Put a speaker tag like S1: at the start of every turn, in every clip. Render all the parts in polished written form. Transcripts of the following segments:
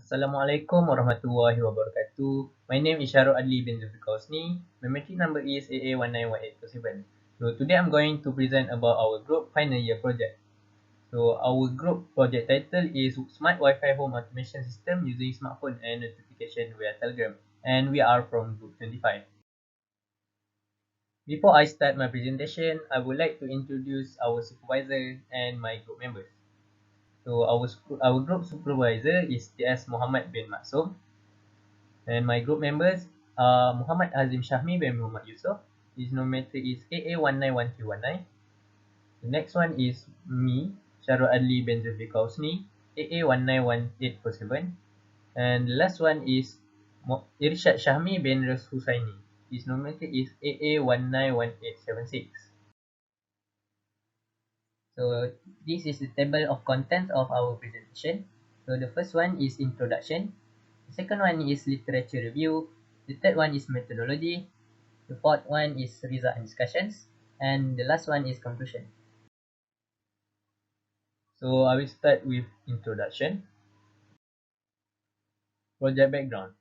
S1: Assalamualaikum warahmatullahi wabarakatuh. My name is Shahrul Adli bin Zulfikar Husni. My metric number is AA191847. So today I'm going to present about our group final year project. So our group project title is Smart Wi-Fi Home Automation System using smartphone and notification via Telegram, and we are from group 25. Before I start my presentation, I would like to introduce our supervisor and my group members. So our group supervisor is TS Mohamad Bin Som. And my group members are Muhammad Hazim Syahmi bin Muhammad Yusoff. His nomenclature is AA191319. The next one is me, Shahrul Adli bin Zulfikar Husni, AA191847. And the last one is Irshyad Syahmi bin Husaini. His nomenclature is AA191876. So this is the table of contents of our presentation. So the first one is introduction. The second one is literature review. The third one is methodology. The fourth one is result and discussions. And the last one is conclusion. So I will start with introduction. Project background.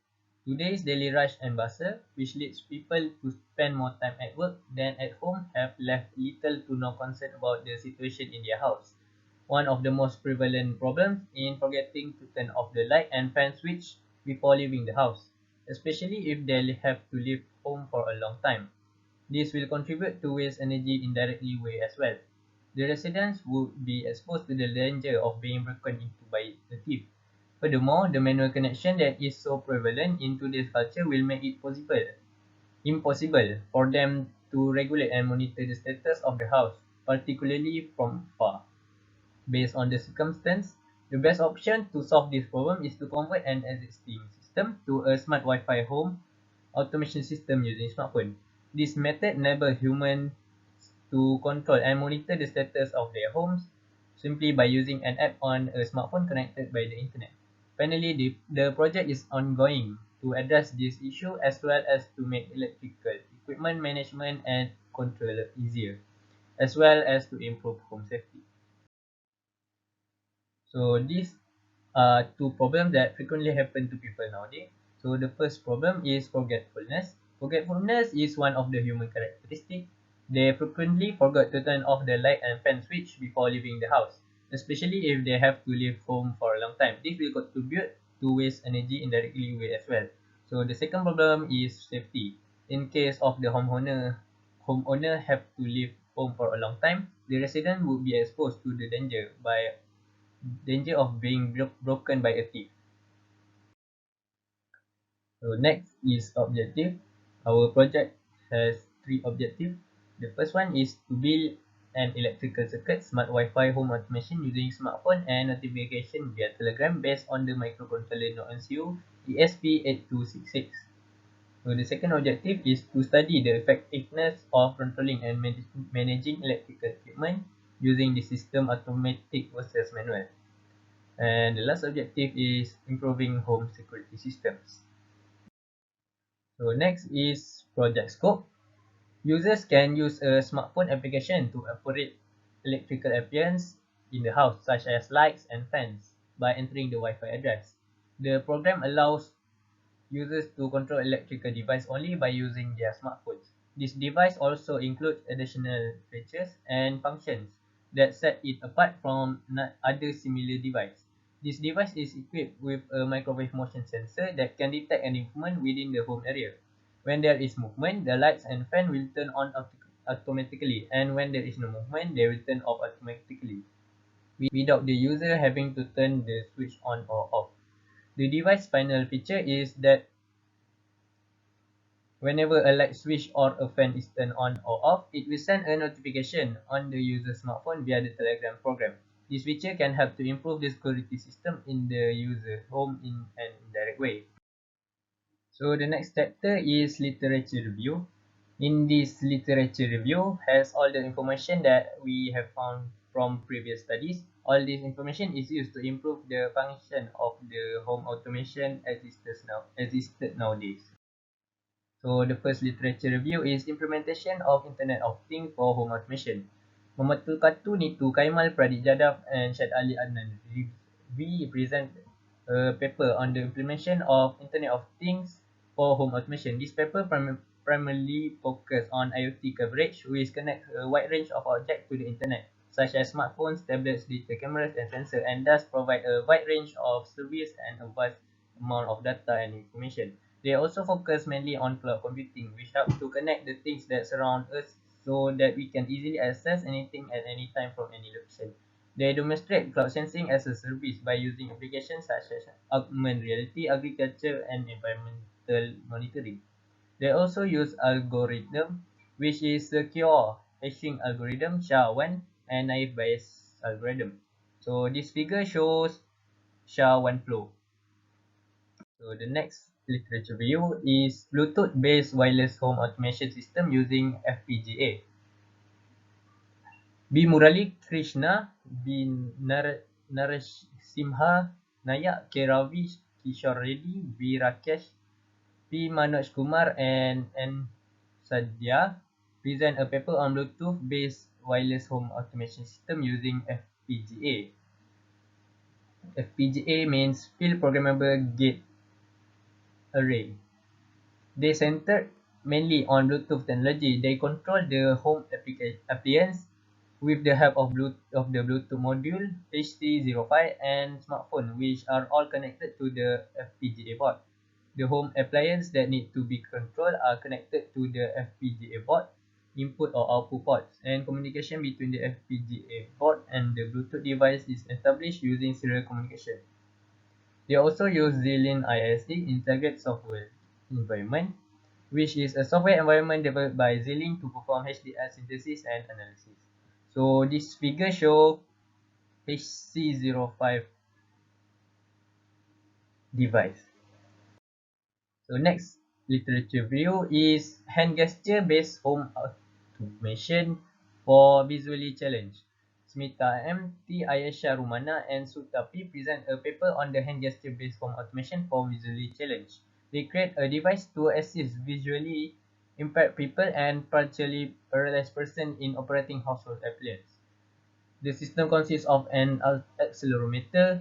S1: Today's daily rush and bustle, which leads people to spend more time at work than at home, have left little to no concern about the situation in their house. One of the most prevalent problems in forgetting to turn off the light and fan switch before leaving the house, especially if they have to leave home for a long time. This will contribute to waste energy indirectly way as well. The residents would be exposed to the danger of being broken into by a thief. Furthermore, the manual connection that is so prevalent in today's culture will make it impossible for them to regulate and monitor the status of the house, particularly from far. Based on the circumstance, the best option to solve this problem is to convert an existing system to a smart Wi-Fi home automation system using smartphone. This method enables humans to control and monitor the status of their homes simply by using an app on a smartphone connected by the internet. Finally, the project is ongoing to address this issue as well as to make electrical equipment management and control easier, as well as to improve home safety. So these are two problems that frequently happen to people nowadays. So the first problem is forgetfulness. Forgetfulness is one of the human characteristics. They frequently forget to turn off the light and fan switch before leaving the house, especially if they have to leave home for a long time. This will contribute to waste energy indirectly as well. So the second problem is safety. In case of the homeowner have to leave home for a long time, the resident would be exposed to the danger of being broken by a thief. So next is objective. Our project has three objectives. The first one is to build an electrical circuit smart Wi-Fi home automation using smartphone and notification via Telegram based on the microcontroller known as ESP8266. So the second objective is to study the effectiveness of controlling and managing electrical equipment using the system automatic versus manual. And the last objective is improving home security systems. So next is project scope. Users can use a smartphone application to operate electrical appliances in the house, such as lights and fans, by entering the Wi-Fi address. The program allows users to control electrical device only by using their smartphones. This device also includes additional features and functions that set it apart from other similar devices. This device is equipped with a microwave motion sensor that can detect any movement within the home area. When there is movement, the lights and fan will turn on automatically, and when there is no movement, they will turn off automatically, without the user having to turn the switch on or off. The device's final feature is that whenever a light switch or a fan is turned on or off, it will send a notification on the user's smartphone via the Telegram program. This feature can help to improve the security system in the user's home in an indirect way. So the next chapter is literature review. In this literature review has all the information that we have found from previous studies. All this information is used to improve the function of the home automation existed nowadays. So the first literature review is implementation of Internet of Things for home automation. Mamatul Katu Nitu Kaimal Pradik Jadaf and Syed Ali Adnan. We present a paper on the implementation of Internet of Things for home automation. This paper primarily focused on IoT coverage, which connects a wide range of objects to the Internet, such as smartphones, tablets, digital cameras, and sensors, and thus provide a wide range of service and a vast amount of data and information. They also focus mainly on cloud computing, which helps to connect the things that surround us so that we can easily access anything at any time from any location. They demonstrate cloud sensing as a service by using applications such as augmented reality, agriculture, and environmental monitoring. They also use algorithm, which is secure hashing algorithm SHA-1 and naive Bayes algorithm. So this figure shows SHA-1 flow. So the next literature review is Bluetooth-based wireless home automation system using FPGA. B. Murali Krishna, B. Narasimha Nayak, K. Ravi Kishore Reddy, B. Rakesh, P. Manoj Kumar, and N. Sadhya present a paper on Bluetooth-based wireless home automation system using FPGA. FPGA means Field Programmable Gate Array. They centered mainly on Bluetooth technology. They control the home appliance with the help of the Bluetooth module, HC05, and smartphone, which are all connected to the FPGA board. The home appliances that need to be controlled are connected to the FPGA board, input or output ports, and communication between the FPGA board and the Bluetooth device is established using serial communication. They also use Xilin ISE Integrated Software Environment, which is a software environment developed by Xilin to perform HDR synthesis and analysis. So this figure shows HC05 device. So next literature review is hand gesture based home automation for visually challenged. Smita M, T. Ayesha Rumana, and Sutapi present a paper on the hand gesture based home automation for visually challenged. They create a device to assist visually impaired people and partially paralyzed person in operating household appliances. The system consists of an accelerometer,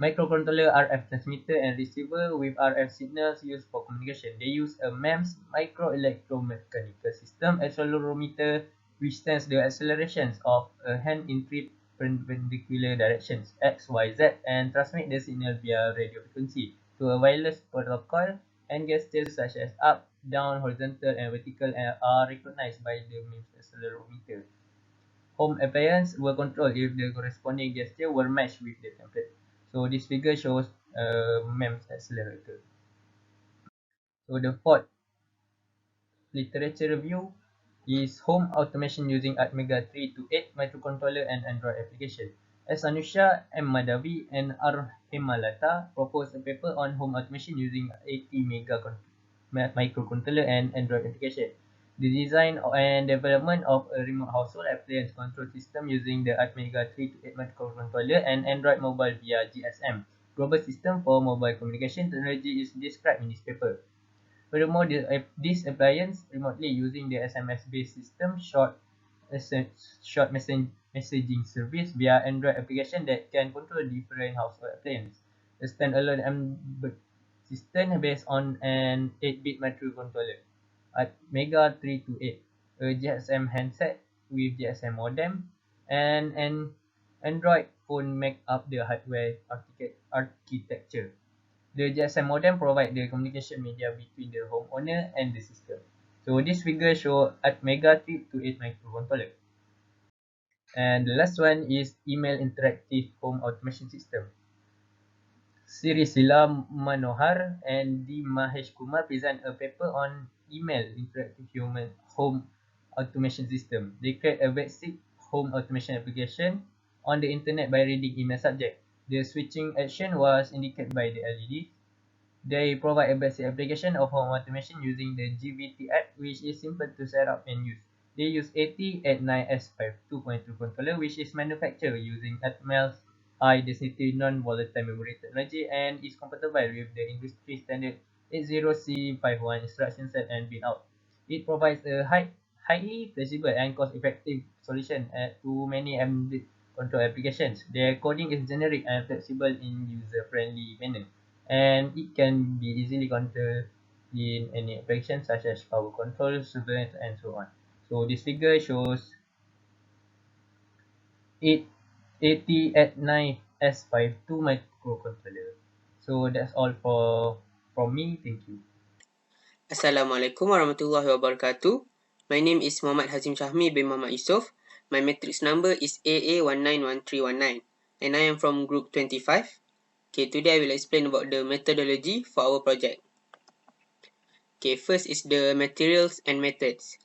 S1: microcontroller, RF transmitter, and receiver with RF signals used for communication. They use a MEMS microelectromechanical system accelerometer which sends the accelerations of a hand in three perpendicular directions X, Y, Z and transmit the signal via radio frequency to a wireless protocol, and gestures such as up, down, horizontal, and vertical are recognized by the MEMS accelerometer. Home appliances were controlled if the corresponding gesture were matched with the template. So this figure shows a MEMS accelerator. So the fourth literature review is home automation using Atmega 328 microcontroller and Android application. S. Anusha, M. Madhavi, and R. Hemalata proposed a paper on home automation using 80 microcontroller and Android application. The design and development of a remote household appliance control system using the Atmega 328 microcontroller and Android mobile via GSM global system for mobile communication technology is described in this paper. Furthermore, this appliance remotely using the SMS-based system short messaging service via Android application that can control different household appliances. A standalone embedded system based on an 8-bit microcontroller at Mega 328, a GSM handset with GSM modem, and an Android phone make up the hardware architecture. The GSM modem provides the communication media between the homeowner and the system. So this figure shows at Mega 328 microcontroller. And the last one is email interactive home automation system. Sirisila Manohar and D. Mahesh Kumar present a paper on email interactive human home automation system. They create a basic home automation application on the internet by reading email subject. The switching action was indicated by the LED. They provide a basic application of home automation using the GVT app, which is simple to set up and use. They use AT89S52 microcontroller, which is manufactured using Atmel's high density non-volatile memory technology and is compatible with the industry standard 80C51 instruction set and bin out. It provides a highly flexible and cost-effective solution to many control applications. Their coding is generic and flexible in user-friendly manner, and it can be easily controlled in any application such as power control, surveillance, and so on. So this figure shows 880 at 9S52 microcontroller. So that's all from me. Thank you.
S2: Assalamualaikum warahmatullahi wabarakatuh. My name is Mohamad Shahrul bin Muhammad Yusoff. My matrix number is AA191319 and I am from group 25. Okay, today I will explain about the methodology for our project. Okay, first is the materials and methods.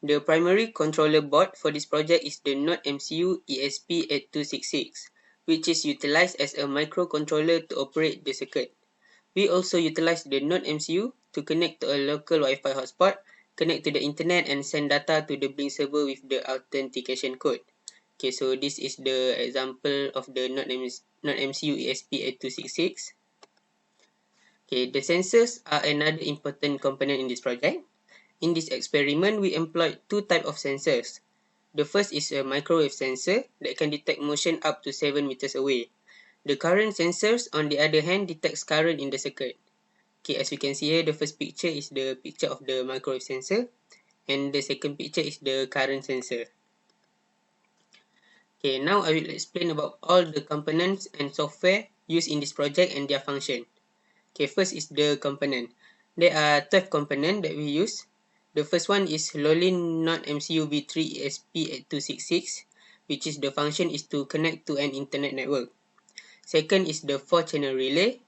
S2: The primary controller board for this project is the Node MCU ESP8266, which is utilized as a microcontroller to operate the circuit. We also utilize the Node MCU to connect to a local Wi-Fi hotspot, connect to the internet and send data to the Blink server with the authentication code. Okay, so this is the example of the Node MCU ESP8266. Okay, the sensors are another important component in this project. In this experiment, we employed two types of sensors. The first is a microwave sensor that can detect motion up to 7 meters away. The current sensors, on the other hand, detects current in the circuit. Okay, as we can see here, the first picture is the picture of the microwave sensor, and the second picture is the current sensor. Okay, now I will explain about all the components and software used in this project and their function. Okay, first is the component. There are 12 components that we use. The first one is Lolin Node MCU V3 ESP8266, which is the function is to connect to an internet network. Second is the 4-channel relay,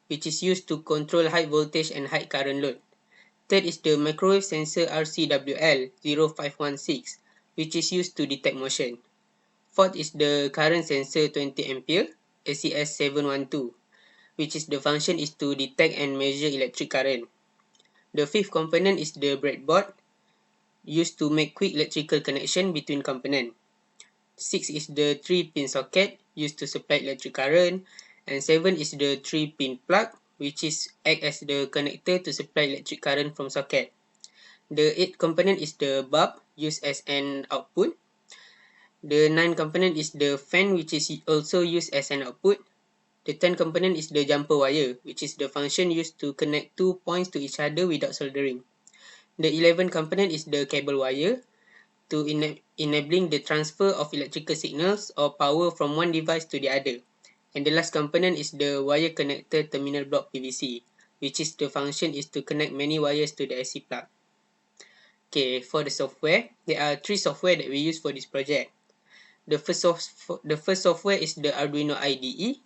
S2: which is used to control high voltage and high current load. Third is the microwave sensor RCWL0516, which is used to detect motion. Fourth is the current sensor 20 ampere ACS712, which is the function is to detect and measure electric current. The fifth component is the breadboard, used to make quick electrical connection between components. Six is the 3-pin socket, used to supply electric current. And 7 is the 3-pin plug, which is act as the connector to supply electric current from socket. The 8th component is the bulb, used as an output. The 9th component is the fan, which is also used as an output. The 10th component is the jumper wire, which is the function used to connect two points to each other without soldering. The 11th component is the cable wire, to enabling the transfer of electrical signals or power from one device to the other. And the last component is the wire connector terminal block PVC, which is the function is to connect many wires to the IC plug. Okay, for the software, there are 3 software that we use for this project. The first software is the Arduino Ide,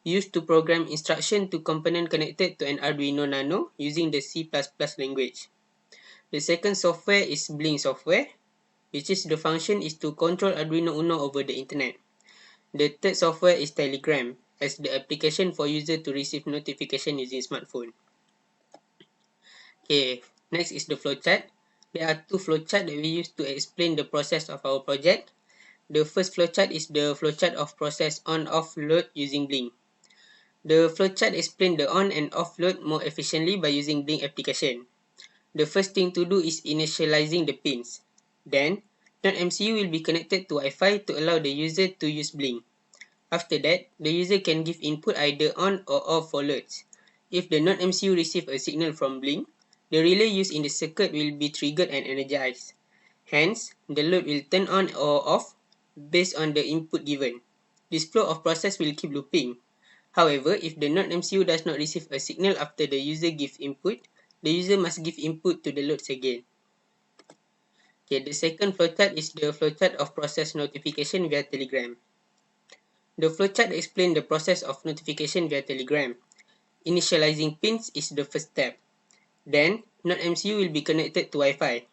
S2: used to program instruction to component connected to an Arduino Nano using the C++ language. The second software is Blink software, which is the function is to control Arduino Uno over the internet. The third software is Telegram, as the application for user to receive notification using smartphone. Okay, next is the flowchart. There are 2 flowcharts that we use to explain the process of our project. The first flowchart is the flowchart of process on-off load using Blink. The flowchart explains the on and off load more efficiently by using Blink application. The first thing to do is initializing the pins. Then, Node MCU will be connected to Wi-Fi to allow the user to use Blink. After that, the user can give input either on or off for loads. If the Node MCU receives a signal from Blink, the relay used in the circuit will be triggered and energized. Hence, the load will turn on or off based on the input given. This flow of process will keep looping. However, if the Node MCU does not receive a signal after the user gives input, the user must give input to the loads again. Okay, the second flowchart is the flowchart of process notification via Telegram. The flowchart explains the process of notification via Telegram. Initializing pins is the first step. Then, Node MCU will be connected to Wi-Fi.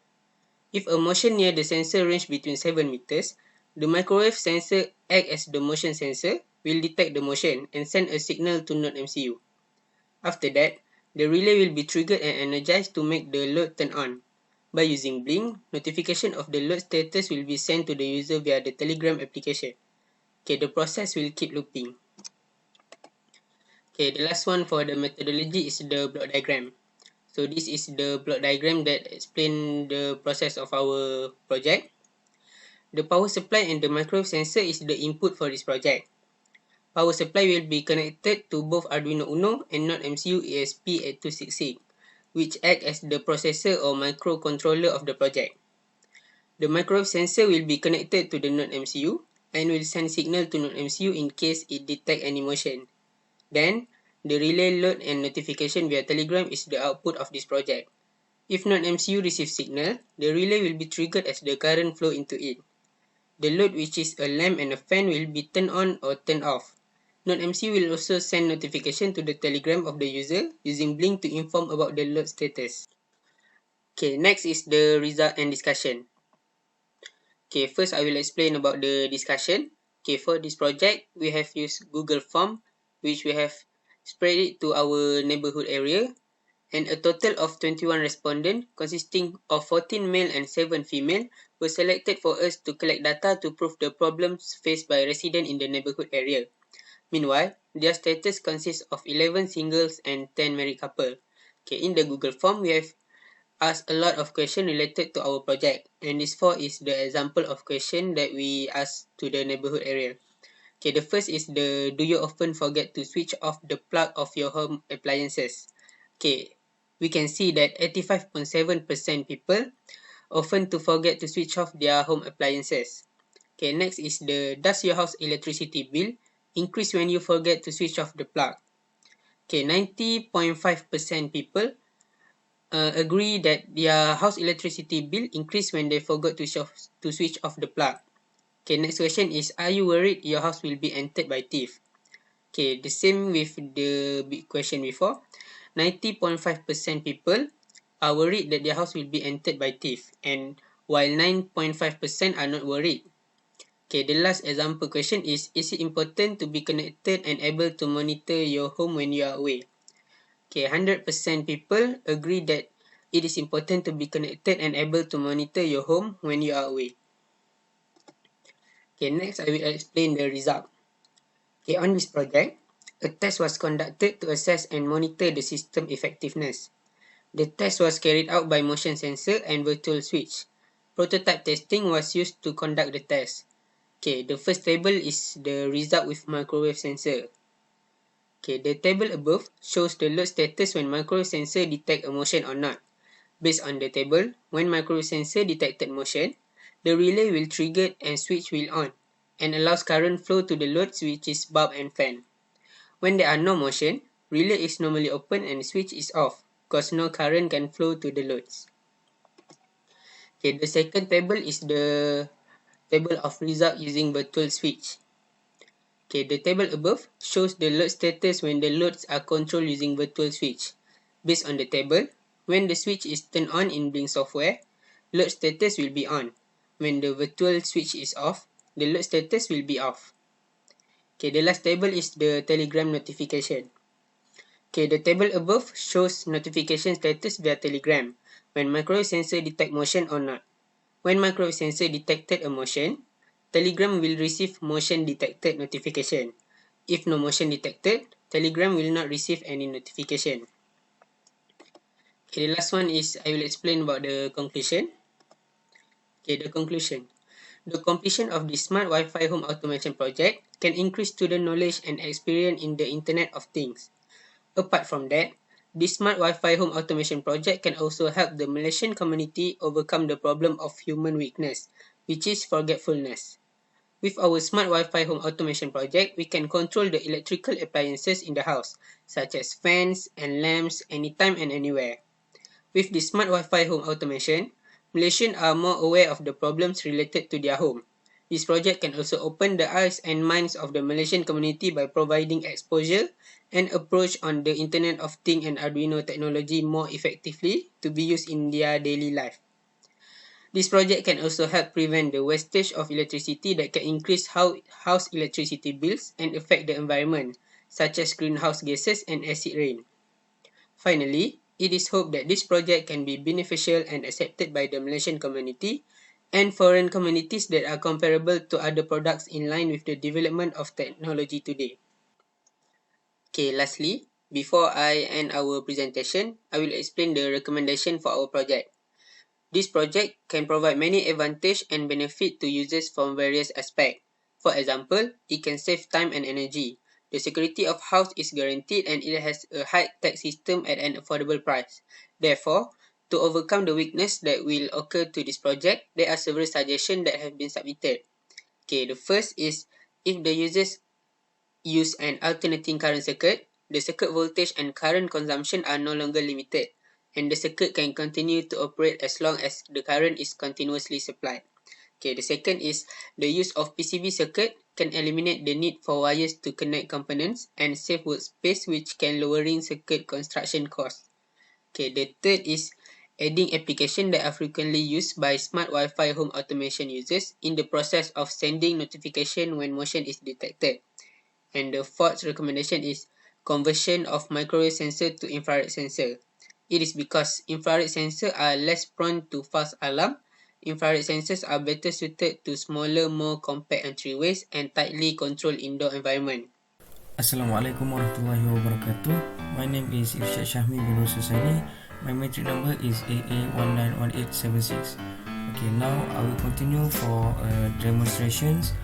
S2: If a motion near the sensor range between 7 meters, the microwave sensor acts as the motion sensor, will detect the motion and send a signal to Node MCU. After that, the relay will be triggered and energized to make the load turn on. By using Blink, notification of the load status will be sent to the user via the Telegram application. Okay, the process will keep looping. Okay, the last one for the methodology is the block diagram. So this is the block diagram that explains the process of our project. The power supply and the microwave sensor is the input for this project. Power supply will be connected to both Arduino Uno and Node MCU ESP8266, which act as the processor or microcontroller of the project. The microwave sensor will be connected to the Node MCU and will send signal to Node MCU in case it detects any motion. Then, the relay load and notification via Telegram is the output of this project. If Node MCU receives signal, the relay will be triggered as the current flow into it. The load, which is a lamp and a fan, will be turned on or turned off. Node MCU will also send notification to the Telegram of the user using Blink to inform about the load status. Okay, next is the result and discussion. Okay, first I will explain about the discussion. Okay, for this project, we have used Google Form, which we have spread it to our neighborhood area, and a total of 21 respondents consisting of 14 male and 7 female were selected for us to collect data to prove the problems faced by residents in the neighborhood area. Meanwhile, their status consists of 11 singles and 10 married couple. Okay, in the Google form, we have asked a lot of questions related to our project, and this 4 is the example of question that we asked to the neighborhood area. Okay, the first is do you often forget to switch off the plug of your home appliances? Okay, we can see that 85.7% people often to forget to switch off their home appliances. Okay, next is does your house electricity bill increase when you forget to switch off the plug? Okay, 90.5% people agree that their house electricity bill increase when they forgot to switch off the plug. Okay, next question is, are you worried your house will be entered by thief? Okay, the same with the big question before. 90.5% people are worried that their house will be entered by thief, and while 9.5% are not worried. Okay, the last example question is it important to be connected and able to monitor your home when you are away? Okay, 100% people agree that it is important to be connected and able to monitor your home when you are away. Okay, next I will explain the result. Okay, on this project, a test was conducted to assess and monitor the system effectiveness. The test was carried out by motion sensor and virtual switch. Prototype testing was used to conduct the test. Okay, the first table is the result with microwave sensor. Okay, the table above shows the load status when microwave sensor detect a motion or not. Based on the table, when microwave sensor detected motion, the relay will trigger and switch will on, and allows current flow to the loads, which is bulb and fan. When there are no motion, relay is normally open and switch is off, because no current can flow to the loads. Okay, the second table is the table of result using virtual switch. Okay, the table above shows the load status when the loads are controlled using virtual switch. Based on the table, when the switch is turned on in Blink software, load status will be on. When the virtual switch is off, the load status will be off. Okay, the last table is the Telegram notification. Okay, the table above shows notification status via Telegram when microwave sensor detect motion or not. When microwave sensor detected a motion, Telegram will receive motion detected notification. If no motion detected, Telegram will not receive any notification. Okay, the last one is I will explain about the conclusion. Okay, the conclusion. The completion of the Smart Wi-Fi Home Automation project can increase student knowledge and experience in the Internet of Things. Apart from that, the Smart Wi-Fi Home Automation project can also help the Malaysian community overcome the problem of human weakness, which is forgetfulness. With our Smart Wi-Fi Home Automation project, we can control the electrical appliances in the house, such as fans and lamps, anytime and anywhere. With the Smart Wi-Fi Home Automation, Malaysians are more aware of the problems related to their home. This project can also open the eyes and minds of the Malaysian community by providing exposure and approach on the Internet of Things and Arduino technology more effectively to be used in their daily life. This project can also help prevent the wastage of electricity that can increase house electricity bills and affect the environment, such as greenhouse gases and acid rain. Finally, it is hoped that this project can be beneficial and accepted by the Malaysian community and foreign communities that are comparable to other products in line with the development of technology today. Okay, lastly, before I end our presentation, I will explain the recommendation for our project. This project can provide many advantages and benefit to users from various aspects. For example, it can save time and energy. The security of house is guaranteed and it has a high-tech system at an affordable price. Therefore, to overcome the weakness that will occur to this project, there are several suggestions that have been submitted. Okay, the first is if the users use an alternating current circuit, the circuit voltage and current consumption are no longer limited, and the circuit can continue to operate as long as the current is continuously supplied. Okay, the second is the use of PCB circuit can eliminate the need for wires to connect components and save workspace, which can lowering circuit construction costs. Okay, the third is adding applications that are frequently used by smart Wi-Fi home automation users in the process of sending notification when motion is detected. And the fourth recommendation is conversion of microwave sensor to infrared sensor. It is because infrared sensors are less prone to false alarm. Infrared sensors are better suited to smaller, more compact entryways and tightly controlled indoor environment.
S3: Assalamualaikum warahmatullahi wabarakatuh. My name is Irshyad Syahmi bin Husaini. My matric number is AA191876. Okay, now I will continue for demonstrations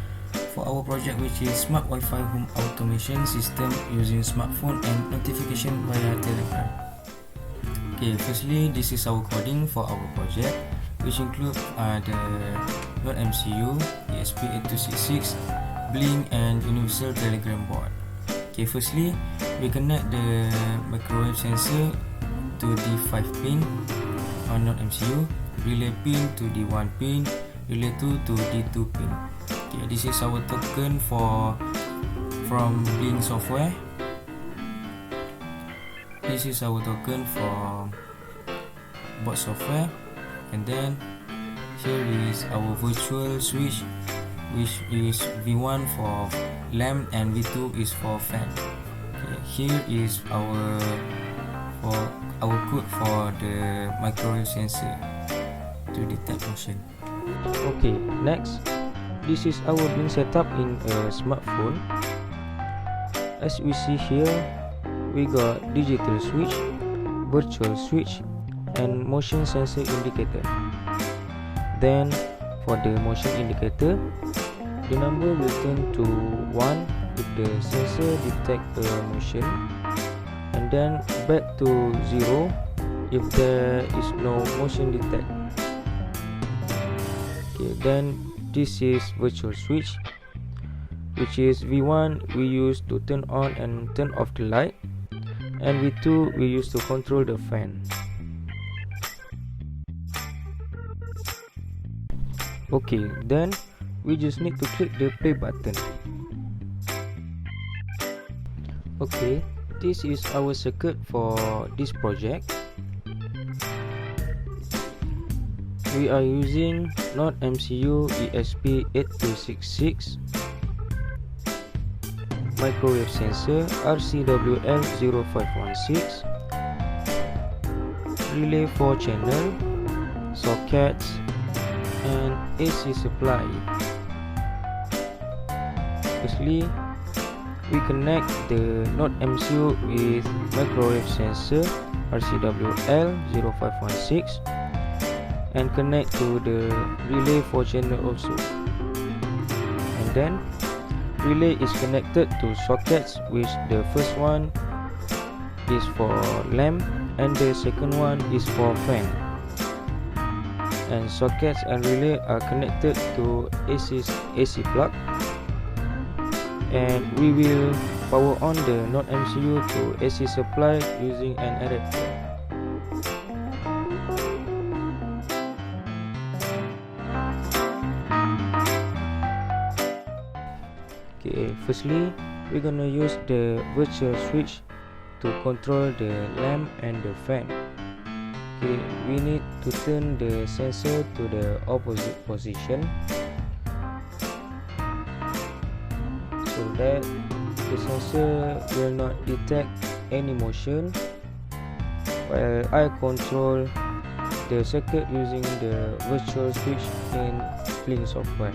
S3: for our project, which is Smart Wi-Fi Home Automation System using smartphone and notification via Telegram. Okay, firstly, this is our coding for our project, which include the Node MCU, ESP8266, Blink, and Universal Telegram board. Okay, firstly, we connect the microwave sensor to the 5 pin on Node MCU, relay pin to the 1 pin, relay 2 to the 2 pin. Okay, this is our token from Blink software. This is our token for board software, and then here is our virtual switch, which is V1 for lamp and V2 is for fan. Okay, here is our code for the microwave sensor to detect motion. Okay, next, this is our Blink setup in a smartphone. As we see here, we got digital switch, virtual switch, and motion sensor indicator. Then for the motion indicator, the number will turn to 1 if the sensor detect a motion, and then back to 0 if there is no motion detect. Okay, then this is virtual switch, which is V1 we use to turn on and turn off the light, and V2 we use to control the fan. Okay, then we just need to click the play button. Okay, this is our circuit for this project. We are using Node MCU ESP8266, microwave sensor RCWL0516, relay 4 channel, sockets, and AC supply. Firstly, we connect the Node MCU with microwave sensor RCWL0516 and connect to the relay 4 channel also. And then relay is connected to sockets, which the first one is for lamp and the second one is for fan. And sockets and relay are connected to AC plug, and we will power on the Node MCU to AC supply using an adapter. Okay, firstly, we're gonna use the virtual switch to control the lamp and the fan. Okay, we need to turn the sensor to the opposite position so that the sensor will not detect any motion while I control the circuit using the virtual switch in Blink software.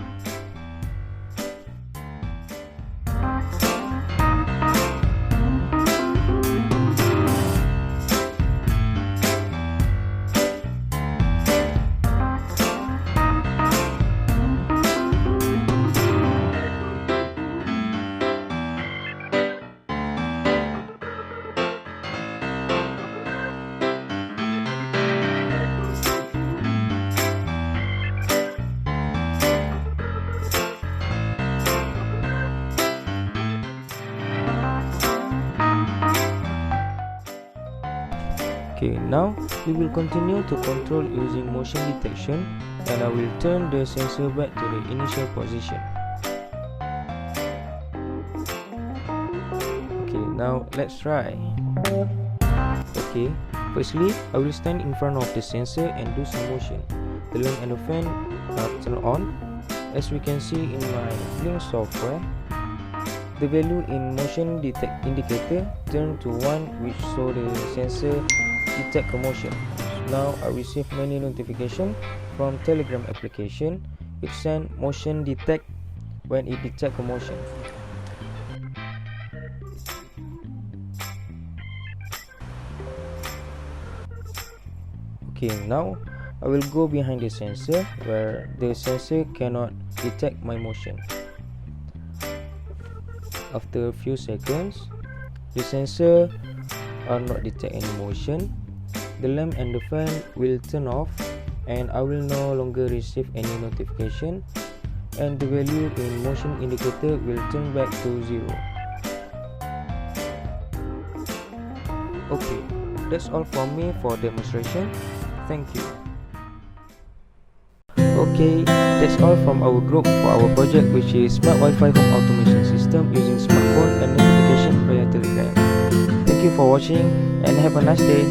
S3: Okay, now we will continue to control using motion detection, and I will turn the sensor back to the initial position. Okay, now let's try. Okay, firstly, I will stand in front of the sensor and do some motion. The lamp and the fan are turned on. As we can see in my Blink software, the value in motion detect indicator turned to 1, which show the sensor detect a motion. Now I receive many notification from Telegram application. It send motion detect when it detect a motion. Okay, now I will go behind the sensor where the sensor cannot detect my motion. After a few seconds, the sensor are not detect any motion. The lamp and the fan will turn off, and I will no longer receive any notification, and the value in motion indicator will turn back to 0. Okay, that's all from me for demonstration. Thank you. Okay, that's all from our group for our project, which is Smart Wi-Fi Home Automation System using smartphone and notification via Telegram. Thank you for watching and have a nice day.